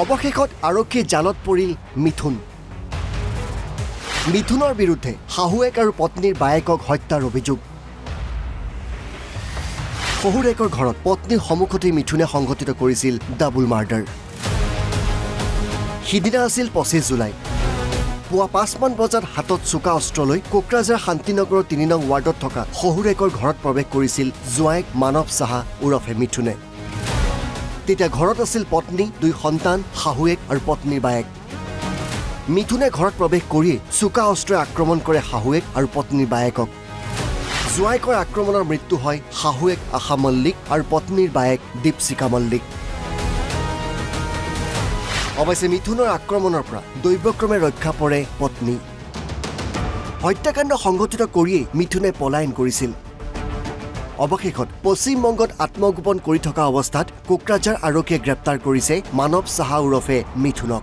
অৱশেষত আৰক্ষীৰ জালত পৰিল মিথুন। মিথুনৰ বিৰুদ্ধে শাহুৱেক আৰু পত্নীৰ বায়েকক হত্যাৰ অভিযোগ। শহুৰেকৰ ঘৰত পত্নীৰ সন্মুখতেই মিথুনে সংঘটিত কৰিছিল ডাবল মাৰ্ডাৰ। সিদিনা আছিল 25 জুলাই। পুৱা 5মান বজাত হাতত চোকা অস্ত্ৰ লৈ কোকৰাঝাৰ শান্তিনগৰৰ 3 নং ৱাৰ্ডত থকা শহুৰেকৰ ঘৰত প্ৰৱেশ কৰিছিল জোঁৱায়েক মানৱ সাহা ওৰফে মিথুনে। তেতিয়া ঘৰত আছিল পত্নী, 2 সন্তান, শাহুৱেক আৰু পত্নীৰ বায়েক। মিথুনে ঘৰত প্ৰৱেশ কৰিয়েই চোকা অস্ত্ৰৰে আক্ৰমণ কৰে শাহুৱেক আৰু পত্নীৰ বায়েকক। জোঁৱায়েকৰ আক্ৰমণৰ মৃত্যু হয় শাহুৱেক আশা মল্লিক আৰু পত্নীৰ বায়েক দীপশিকা মল্লিক। অৱশ্যে মিথুনৰ আক্ৰমণৰ পৰা দৈৱক্ৰমে ৰক্ষা পৰে পত্নী। হত্যাকাণ্ড সংঘটিত কৰিয়েই মিথুনে পলায়ন কৰিছিল। অৱশেষত পশ্চিমবংগত আত্মগোপন কৰি থকা অৱস্থাত কোকৰাঝাৰ আৰক্ষীয়ে গ্ৰেপ্তাৰ কৰিছে মানৱ সাহা ওৰফে মিথুনক।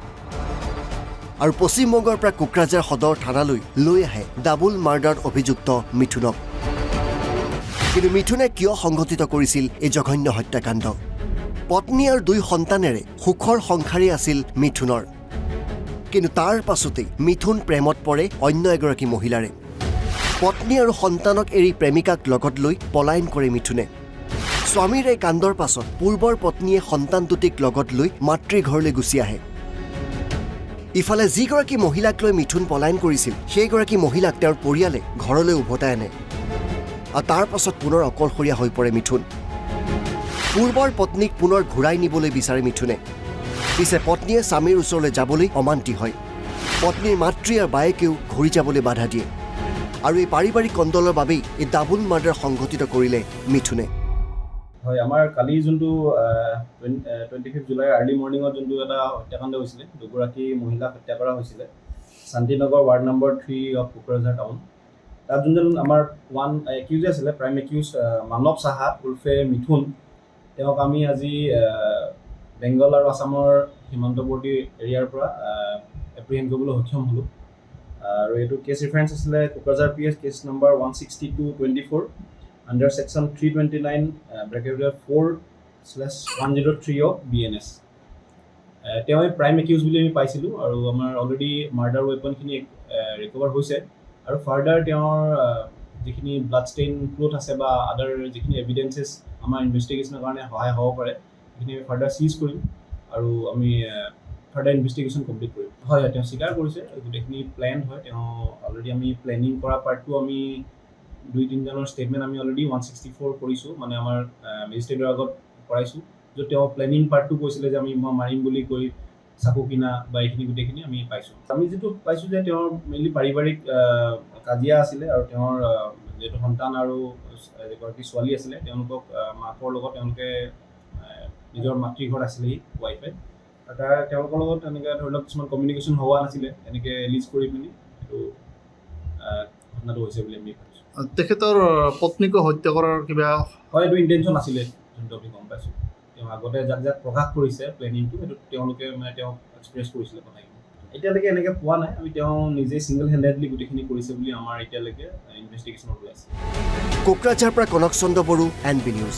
আৰু পশ্চিমবংগৰ পৰা কোকৰাঝাৰ সদৰ থানালৈ লৈ আহে ডাবল মাৰ্ডাৰত অভিযুক্ত মিথুনক। কিন্তু মিথুনে কিয় সংঘটিত কৰিছিল এই জঘন্য হত্যাকাণ্ড? পত্নী আৰু 2 সন্তানেৰে সুখৰ সংসাৰেই আছিল মিথুনৰ। কিন্তু তাৰ পাছতেই মিথুন প্ৰেমত পৰে অন্য এগৰাকী মহিলাৰে। পত্নী আৰু সন্তানক এৰি প্ৰেমিকাক লগত লৈ পলায়ন কৰে মিথুনে। স্বামীৰ এই কাণ্ডৰ পাছত পূৰ্বৰ পত্নীয়ে সন্তান দুটিক লগত লৈ মাতৃৰ ঘৰলৈ গুচি আহে। ইফালে যিগৰাকী মহিলাক লৈ মিথুন পলায়ন কৰিছিল সেইগৰাকী মহিলাক তেওঁৰ পৰিয়ালে ঘৰলৈ উভতাই আনে। আৰু তাৰ পাছত পুনৰ অকলশৰীয়া হৈ পৰে মিথুন। পূৰ্বৰ পত্নীক পুনৰ ঘূৰাই নিবলৈ বিচাৰে মিথুনে। পিছে পত্নীয়ে স্বামীৰ ওচৰলৈ যাবলৈ অমান্তি হয়। পত্নীৰ মাতৃ আৰু বায়েকেও ঘূৰি যাবলৈ বাধা দিয়ে। আৰু এই পাৰিবাৰিক কণ্ডলৰ বাবেই এই ডাবল মাৰ্ডাৰ সংঘটিত কৰিলে মিথুনে। হয়, আমাৰ কালি যোনটো 25 জুলাইৰ আৰ্লি মৰ্ণিঙত যোনটো এটা হত্যাকাণ্ড হৈছিলে, 2গৰাকী মহিলাক হত্যা কৰা হৈছিলে Shantinagar ward number 3 of Kokrajhar town. তাত যোনজন আমাৰ একিউজ আছিলে, প্ৰাইম একিউজ মানৱ সাহা উৰ্ফে মিথুন, তেওঁক আমি আজি বেংগল আৰু আছামৰ সীমান্তৱৰ্তী এৰিয়াৰ পৰা এপ্ৰিহেণ্ড কৰিবলৈ সক্ষম হ'লোঁ। আৰু এইটো কেছ ৰেফাৰেঞ্চ আছিলে Kokrajhar PS case number 162/24 under section 329 4/103 of BNS। তেওঁ প্ৰাইম একিউজ বুলি আমি পাইছিলোঁ আৰু আমাৰ অলৰেডি মাৰ্ডাৰ ৱেপনখিনি ৰিকভাৰ হৈছে। আৰু ফাৰ্ডাৰ তেওঁৰ যিখিনি ব্লাড ষ্টেইন ক্লথ আছে বা আদাৰ যিখিনি এভিডেঞ্চেছ আমাৰ ইনভেষ্টিগেশ্যনৰ কাৰণে সহায় হ'ব পাৰে সেইখিনি আমি ফাৰ্ডাৰ চিজ কৰিম আৰু আমি ফাৰ্ডাৰ ইনভেষ্টিগেশ্যন কমপ্লিট কৰিম। হয়, তেওঁ স্বীকাৰ কৰিছে, গোটেইখিনি প্লেন হয়। তেওঁ অলৰেডি আমি প্লেনিং কৰা পাৰ্টটো আমি 2-3জনৰ ষ্টেটমেণ্ট আমি অলৰেডি 164 কৰিছোঁ, মানে আমাৰ মেজিষ্ট্ৰেটৰ আগত কৰাইছোঁ, য'ত তেওঁ প্লেনিং পাৰ্টটো কৈছিলে যে মই মাৰিম বুলি কৈ চাকু কিনা বা এইখিনি গোটেইখিনি আমি পাইছোঁ। আমি যিটো পাইছোঁ যে তেওঁৰ মেইনলি পাৰিবাৰিক কাজিয়া আছিলে আৰু তেওঁৰ যিহেতু সন্তান আৰু এগৰাকী ছোৱালী আছিলে, তেওঁলোকক মাকৰ লগত তেওঁলোকে নিজৰ মাতৃঘৰত আছিলেহি ৱাইফে। আৰু তেওঁলোকৰ লগত এনেকৈ ধৰি লওক কিছুমান কমিউনিকেশ্যন হোৱা নাছিলে, এনেকৈ লিজ কৰি পিনি এইটো ঘটনাটো হৈছে বুলি আমি ভাবিছোঁ। তেখেতৰ পত্নীকো হত্যা কৰাৰ কিবা হয়, এইটো ইণ্টেনশ্যন আছিলে, যোনটো আমি গম পাইছোঁ। তেওঁ আগতে যাক যাক প্ৰকাশ কৰিছে প্লেনিংটো, সেইটো তেওঁলোকে মানে তেওঁক এক্সপ্ৰেছ কৰিছিলে কথাখিনি। এতিয়ালৈকে এনেকৈ পোৱা নাই, আমি তেওঁ নিজে ছিংগল হেণ্ডেডলি গোটেইখিনি কৰিছে বুলি আমাৰ এতিয়ালৈকে ইনভেষ্টিগেশ্যনত ওলাইছে। কোকৰাঝাৰ পৰা কনক চন্দ্ৰ বড়ো, NB নিউজ।